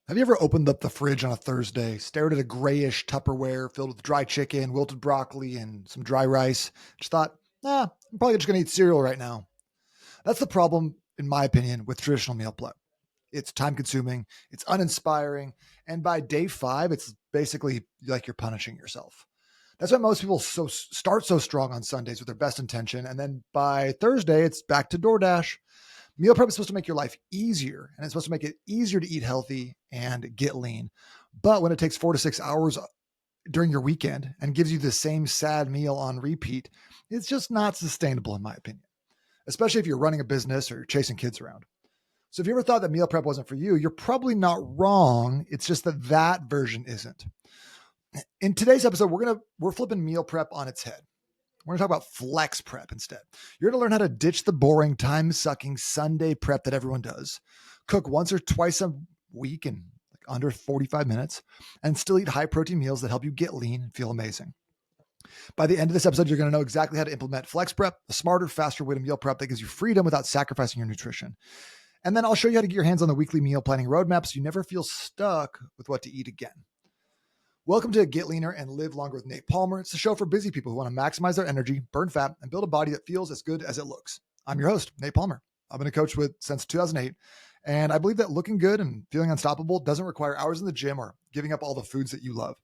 Have you ever opened up the fridge on a Thursday, stared at a grayish Tupperware filled with dry chicken, wilted broccoli, and some dry rice? Just thought, I'm probably just going to eat cereal right now. That's the problem, in my opinion, with traditional meal prep. It's time consuming, it's uninspiring, and by day five, it's basically like you're punishing yourself. That's why most people start so strong on Sundays with their best intention, and then by Thursday, it's back to DoorDash. Meal prep is supposed to make your life easier, and it's supposed to make it easier to eat healthy and get lean. But when it takes 4 to 6 hours during your weekend and gives you the same sad meal on repeat, it's just not sustainable, in my opinion, especially if you're running a business or you're chasing kids around. So if you ever thought that meal prep wasn't for you, you're probably not wrong. It's just that that version isn't. In today's episode, we're flipping meal prep on its head. We're going to talk about flex prep instead. You're going to learn how to ditch the boring, time-sucking Sunday prep that everyone does, cook once or twice a week in like under 45 minutes, and still eat high-protein meals that help you get lean and feel amazing. By the end of this episode, you're going to know exactly how to implement flex prep, a smarter, faster way to meal prep that gives you freedom without sacrificing your nutrition. And then I'll show you how to get your hands on the weekly meal planning roadmap so you never feel stuck with what to eat again. Welcome to Get Leaner and Live Longer with Nate Palmer. It's the show for busy people who want to maximize their energy, burn fat, and build a body that feels as good as it looks. I'm your host, Nate Palmer. I've been a coach since 2008, and I believe that looking good and feeling unstoppable doesn't require hours in the gym or giving up all the foods that you love.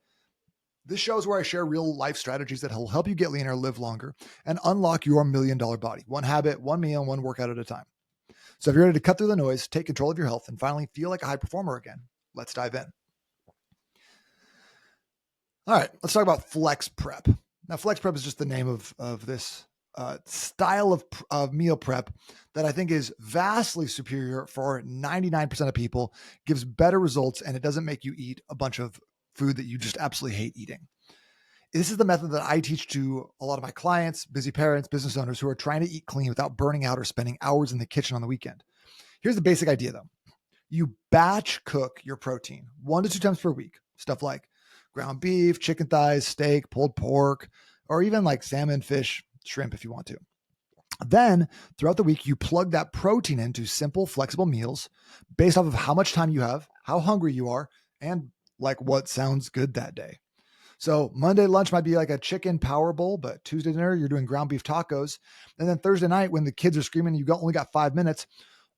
This show is where I share real life strategies that will help you get leaner, live longer, and unlock your $1 million body. One habit, one meal, one workout at a time. So if you're ready to cut through the noise, take control of your health, and finally feel like a high performer again, let's dive in. All right, let's talk about flex prep. Now, flex prep is just the name of this style of meal prep that I think is vastly superior for 99% of people, gives better results, and it doesn't make you eat a bunch of food that you just absolutely hate eating. This is the method that I teach to a lot of my clients, busy parents, business owners who are trying to eat clean without burning out or spending hours in the kitchen on the weekend. Here's the basic idea, though. You batch cook your protein 1 to 2 times per week. Stuff like ground beef, chicken thighs, steak, pulled pork, or even like salmon, fish, shrimp if you want to. Then throughout the week, you plug that protein into simple, flexible meals based off of how much time you have, how hungry you are, and like what sounds good that day. So Monday lunch might be like a chicken power bowl, but Tuesday dinner, you're doing ground beef tacos. And then Thursday night, when the kids are screaming, only got 5 minutes,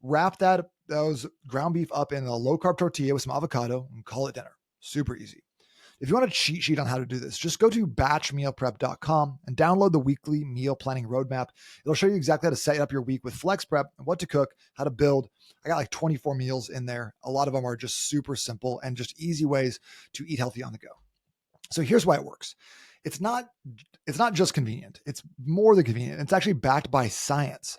wrap those ground beef up in a low carb tortilla with some avocado and call it dinner. Super easy. If you want a cheat sheet on how to do this, just go to batchmealprep.com and download the weekly meal planning roadmap. It'll show you exactly how to set up your week with flex prep and what to cook, how to build. I got like 24 meals in there. A lot of them are just super simple and just easy ways to eat healthy on the go. So here's why it works. It's not just convenient. It's more than convenient. It's actually backed by science.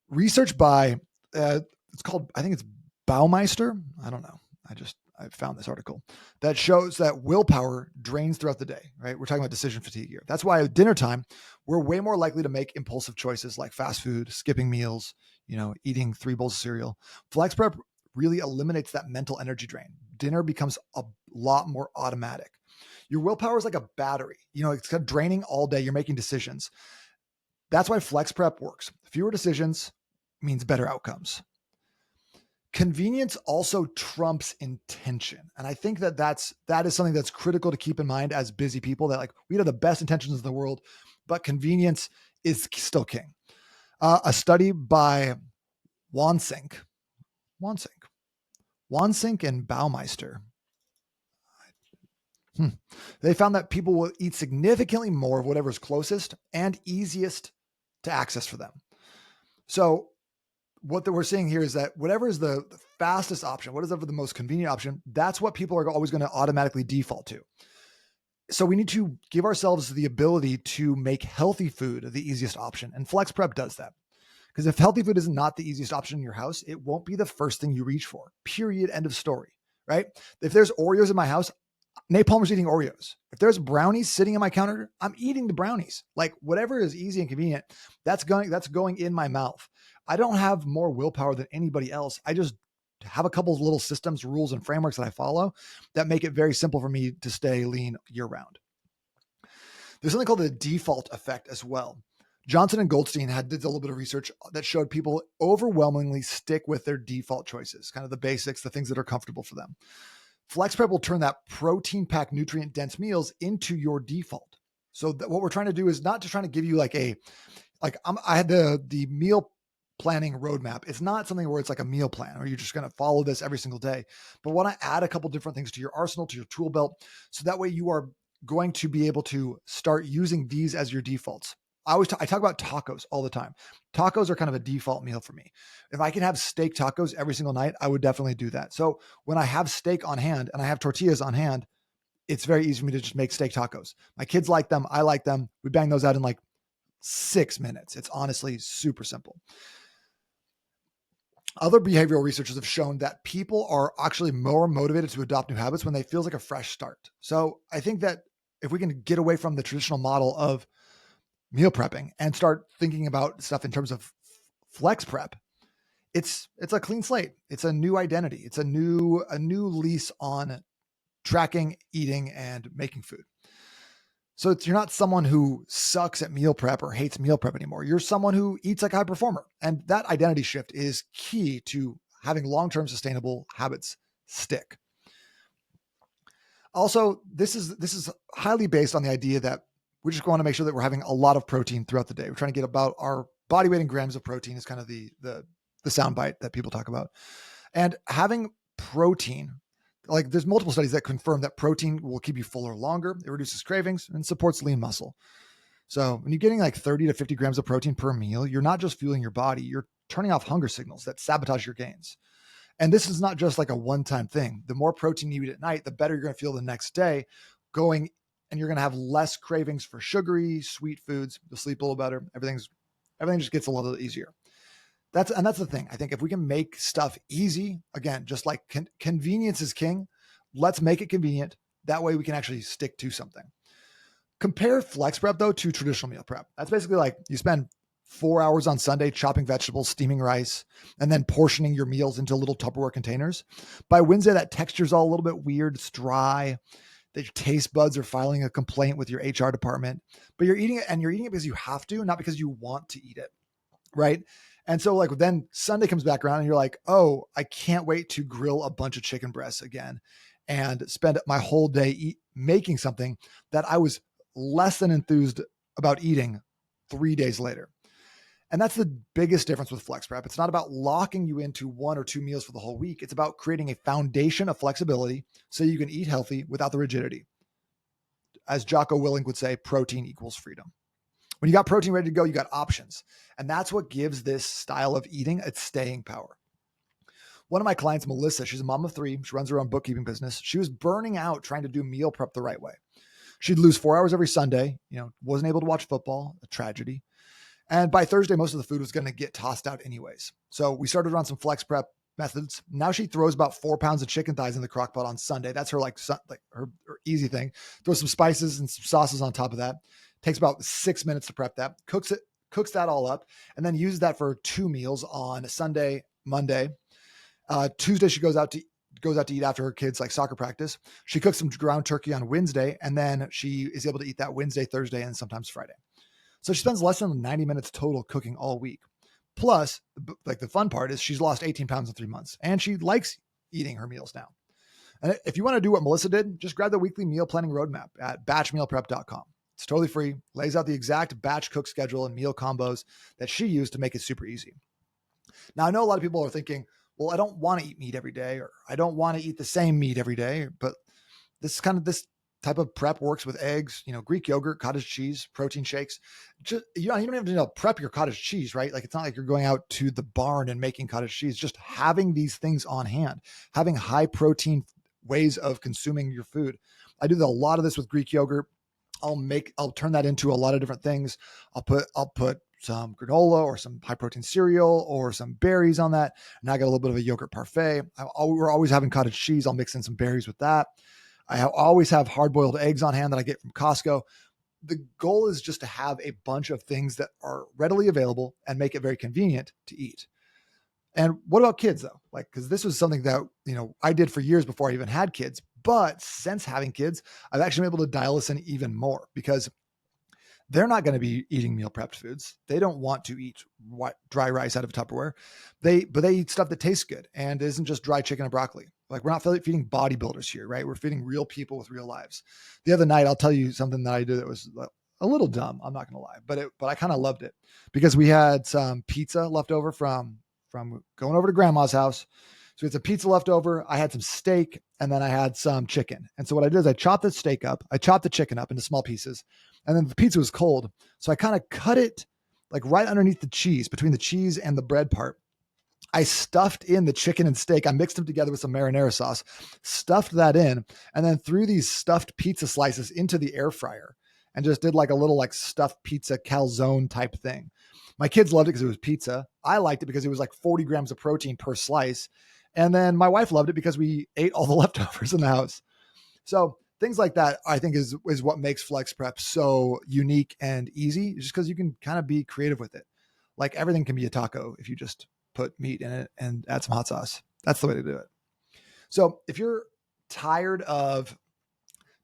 Research by, it's called, I think it's Baumeister. I don't know. I found this article that shows that willpower drains throughout the day, right? We're talking about decision fatigue here. That's why at dinner time, we're way more likely to make impulsive choices like fast food, skipping meals, eating 3 bowls of cereal. Flex prep really eliminates that mental energy drain. Dinner becomes a lot more automatic. Your willpower is like a battery. It's kind of draining all day. You're making decisions. That's why flex prep works. Fewer decisions means better outcomes. Convenience also trumps intention. And I think that is something that's critical to keep in mind as busy people, that like we have the best intentions in the world, but convenience is still king. A study by Wansink and Baumeister. They found that people will eat significantly more of whatever's closest and easiest to access for them. So what we're seeing here is that whatever is the fastest option, whatever the most convenient option, that's what people are always going to automatically default to. So we need to give ourselves the ability to make healthy food the easiest option. And flex prep does that. Because if healthy food is not the easiest option in your house, it won't be the first thing you reach for. Period. End of story. Right? If there's Oreos in my house, Nate Palmer's eating Oreos. If there's brownies sitting on my counter, I'm eating the brownies. Like whatever is easy and convenient, that's going in my mouth. I don't have more willpower than anybody else. I just have a couple of little systems, rules, and frameworks that I follow that make it very simple for me to stay lean year round. There's something called the default effect as well. Johnson and Goldstein did a little bit of research that showed people overwhelmingly stick with their default choices, kind of the basics, the things that are comfortable for them. Flex Prep will turn that protein packed, nutrient dense meals into your default. So what we're trying to do is not just trying to give you I had the meal planning roadmap. It's not something where it's like a meal plan or you're just going to follow this every single day, but want to add a couple different things to your arsenal, to your tool belt. So that way you are going to be able to start using these as your defaults. I talk about tacos all the time. Tacos are kind of a default meal for me. If I can have steak tacos every single night, I would definitely do that. So when I have steak on hand and I have tortillas on hand, it's very easy for me to just make steak tacos. My kids like them. I like them. We bang those out in like 6 minutes. It's honestly super simple. Other behavioral researchers have shown that people are actually more motivated to adopt new habits when they feel like a fresh start. So I think that if we can get away from the traditional model of meal prepping and start thinking about stuff in terms of flex prep, it's a clean slate. It's a new identity. It's a new lease on tracking, eating, and making food. So you're not someone who sucks at meal prep or hates meal prep anymore. You're someone who eats like a high performer. And that identity shift is key to having long-term sustainable habits stick. Also, this is highly based on the idea that we just want to make sure that we're having a lot of protein throughout the day. We're trying to get about our body weight in grams of protein is kind of the soundbite that people talk about. And having protein, like there's multiple studies that confirm that protein will keep you fuller longer. It reduces cravings and supports lean muscle. So when you're getting like 30 to 50 grams of protein per meal, you're not just fueling your body, you're turning off hunger signals that sabotage your gains. And this is not just like a one-time thing. The more protein you eat at night, the better you're going to feel the next day going, and you're going to have less cravings for sugary, sweet foods. You'll sleep a little better. Everything just gets a little easier. That's the thing. I think if we can make stuff easy, again, just like convenience is king, let's make it convenient. That way we can actually stick to something. Compare flex prep though to traditional meal prep. That's basically like you spend 4 hours on Sunday chopping vegetables, steaming rice, and then portioning your meals into little Tupperware containers. By Wednesday, that texture's all a little bit weird. It's dry. That your taste buds are filing a complaint with your HR department, but you're eating it because you have to, not because you want to eat it. Right. And so like then Sunday comes back around and you're like, oh, I can't wait to grill a bunch of chicken breasts again and spend my whole day making something that I was less than enthused about eating 3 days later. And that's the biggest difference with flex prep. It's not about locking you into 1 or 2 meals for the whole week. It's about creating a foundation of flexibility so you can eat healthy without the rigidity. As Jocko Willink would say, protein equals freedom. When you got protein ready to go, you got options. And that's what gives this style of eating its staying power. One of my clients, Melissa, she's a mom of 3. She runs her own bookkeeping business. She was burning out trying to do meal prep the right way. She'd lose 4 hours every Sunday, wasn't able to watch football, a tragedy. And by Thursday, most of the food was going to get tossed out anyways. So we started on some flex prep methods. Now she throws about 4 pounds of chicken thighs in the crock pot on Sunday. That's her her easy thing. Throw some spices and some sauces on top of that. Takes about 6 minutes to prep that. Cooks that all up, and then uses that for 2 meals on Sunday, Monday. Tuesday she goes out to eat after her kids' like soccer practice. She cooks some ground turkey on Wednesday, and then she is able to eat that Wednesday, Thursday, and sometimes Friday. So she spends less than 90 minutes total cooking all week. Plus, like the fun part is she's lost 18 pounds in 3 months, and she likes eating her meals now. And if you want to do what Melissa did, just grab the weekly meal planning roadmap at batchmealprep.com. It's totally free, lays out the exact batch cook schedule and meal combos that she used to make it super easy. Now, I know a lot of people are thinking, well, I don't want to eat meat every day, or I don't want to eat the same meat every day, but this type of prep works with eggs, Greek yogurt, cottage cheese, protein shakes. You don't even have to prep your cottage cheese, right? Like it's not like you're going out to the barn and making cottage cheese. Just having these things on hand, having high protein ways of consuming your food. I do a lot of this with Greek yogurt. I'll turn that into a lot of different things. I'll put some granola or some high protein cereal or some berries on that. And I got a little bit of a yogurt parfait. We're always having cottage cheese. I'll mix in some berries with that. I always have hard-boiled eggs on hand that I get from Costco. The goal is just to have a bunch of things that are readily available and make it very convenient to eat. And what about kids though? Like, because this was something that, I did for years before I even had kids. But since having kids, I've actually been able to dial this in even more because they're not going to be eating meal prepped foods. They don't want to eat dry rice out of Tupperware. But they eat stuff that tastes good and isn't just dry chicken and broccoli. Like, we're not feeding bodybuilders here, right? We're feeding real people with real lives. The other night, I'll tell you something that I did that was a little dumb. I'm not going to lie, but I kind of loved it because we had some pizza left over from going over to grandma's house. So we had some pizza left over. I had some steak, and then I had some chicken. And so what I did is I chopped the steak up. I chopped the chicken up into small pieces, and then the pizza was cold. So I kind of cut it like right underneath the cheese, between the cheese and the bread part. I stuffed in the chicken and steak. I mixed them together with some marinara sauce, stuffed that in, and then threw these stuffed pizza slices into the air fryer and just did like a little like stuffed pizza calzone type thing. My kids loved it because it was pizza. I liked it because it was like 40 grams of protein per slice. And then my wife loved it because we ate all the leftovers in the house. So things like that, I think, is what makes flex prep so unique and easy, just because you can kind of be creative with it. Like, everything can be a taco if you just put meat in it and add some hot sauce. That's the way to do it. So if you're tired of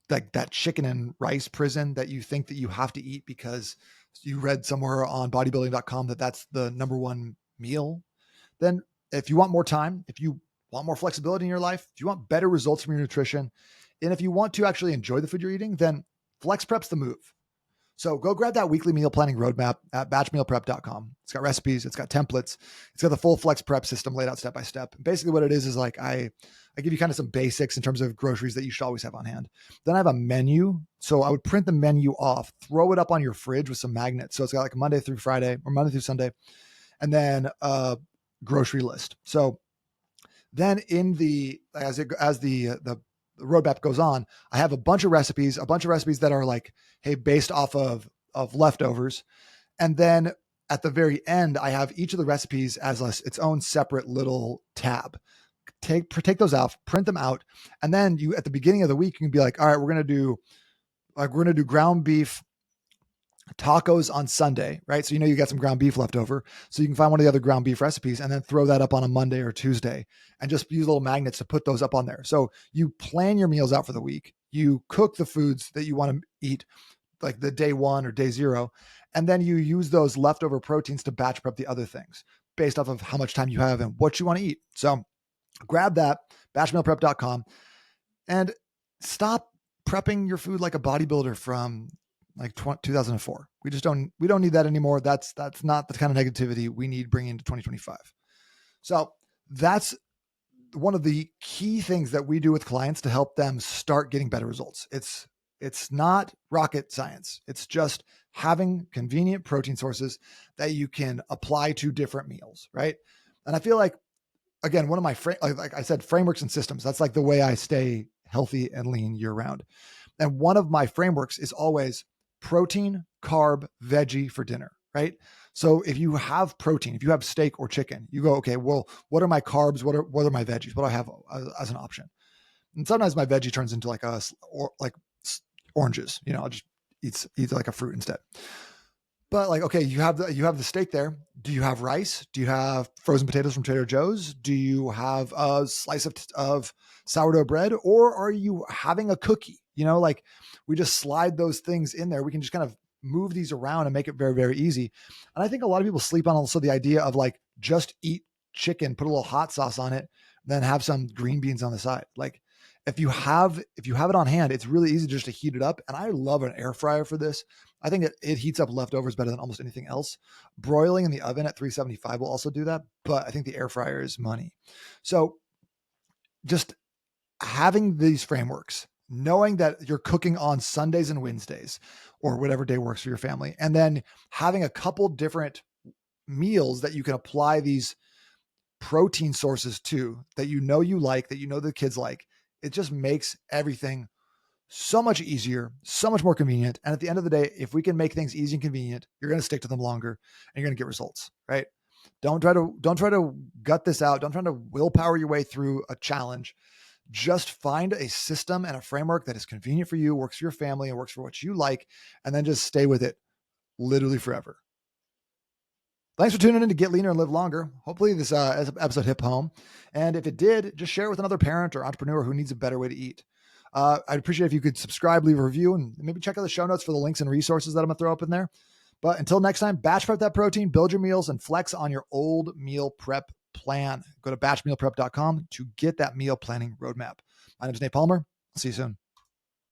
like that chicken and rice prison that you think that you have to eat because you read somewhere on bodybuilding.com that that's the number one meal, then if you want more time, if you want more flexibility in your life, if you want better results from your nutrition, and if you want to actually enjoy the food you're eating, then Flex Prep's the move. So go grab that weekly meal planning roadmap at batchmealprep.com. It's got recipes, it's got templates, it's got the full Flex Prep system laid out step by step. Basically what it is like I give you kind of some basics in terms of groceries that you should always have on hand. Then I have a menu. So I would print the menu off, throw it up on your fridge with some magnets. So it's got like Monday through Friday or Monday through Sunday, and then a grocery list. So then in the as the roadmap goes on, I have a bunch of recipes that are like, hey, based off of leftovers. And then at the very end, I have each of the recipes as its own separate little tab. Take those out, print them out, and then you at the beginning of the week you can be like, all right, we're gonna do ground beef tacos on Sunday, right? So you got some ground beef left over. So you can find one of the other ground beef recipes and then throw that up on a Monday or Tuesday and just use little magnets to put those up on there. So you plan your meals out for the week. You cook the foods that you want to eat like the day one or day zero. And then you use those leftover proteins to batch prep the other things based off of how much time you have and what you want to eat. So grab that, batchmealprep.com, and stop prepping your food like a bodybuilder from like 2004. We don't need that anymore. That's not the kind of negativity we need bringing into 2025. So that's one of the key things that we do with clients to help them start getting better results. It's not rocket science. It's just having convenient protein sources that you can apply to different meals, right? And I feel like, again, one of my like I said, frameworks and systems. That's like the way I stay healthy and lean year round. And one of my frameworks is always protein, carb, veggie for dinner, right? So if you have protein, if you have steak or chicken, you go, okay, well, what are my carbs? What are my veggies? What do I have as an option? And sometimes my veggie turns into like oranges. I'll just eat like a fruit instead. But like, okay, you have the steak there. Do you have rice? Do you have frozen potatoes from Trader Joe's? Do you have a slice of sourdough bread, or are you having a cookie? Like, we just slide those things in there. We can just kind of move these around and make it very, very easy. And I think a lot of people sleep on also the idea of like, just eat chicken, put a little hot sauce on it, then have some green beans on the side. Like, if you have it on hand, it's really easy just to heat it up. And I love an air fryer for this. I think it heats up leftovers better than almost anything else. Broiling in the oven at 375 will also do that, but I think the air fryer is money. So just having these frameworks, knowing that you're cooking on Sundays and Wednesdays or whatever day works for your family, and then having a couple different meals that you can apply these protein sources to that you like, that the kids like, it just makes everything so much easier, so much more convenient. And at the end of the day, if we can make things easy and convenient, you're going to stick to them longer and you're going to get results, right? Don't try to gut this out. Don't try to willpower your way through a challenge. Just find a system and a framework that is convenient for you, works for your family, and works for what you like, and then just stay with it literally forever. Thanks for tuning in to Get Leaner and Live Longer. Hopefully this episode hit home. And if it did, just share it with another parent or entrepreneur who needs a better way to eat. I'd appreciate if you could subscribe, leave a review, and maybe check out the show notes for the links and resources that I'm going to throw up in there. But until next time, batch prep that protein, build your meals, and flex on your old meal prep plan. Go to batchmealprep.com to get that meal planning roadmap. My name is Nate Palmer. I'll see you soon.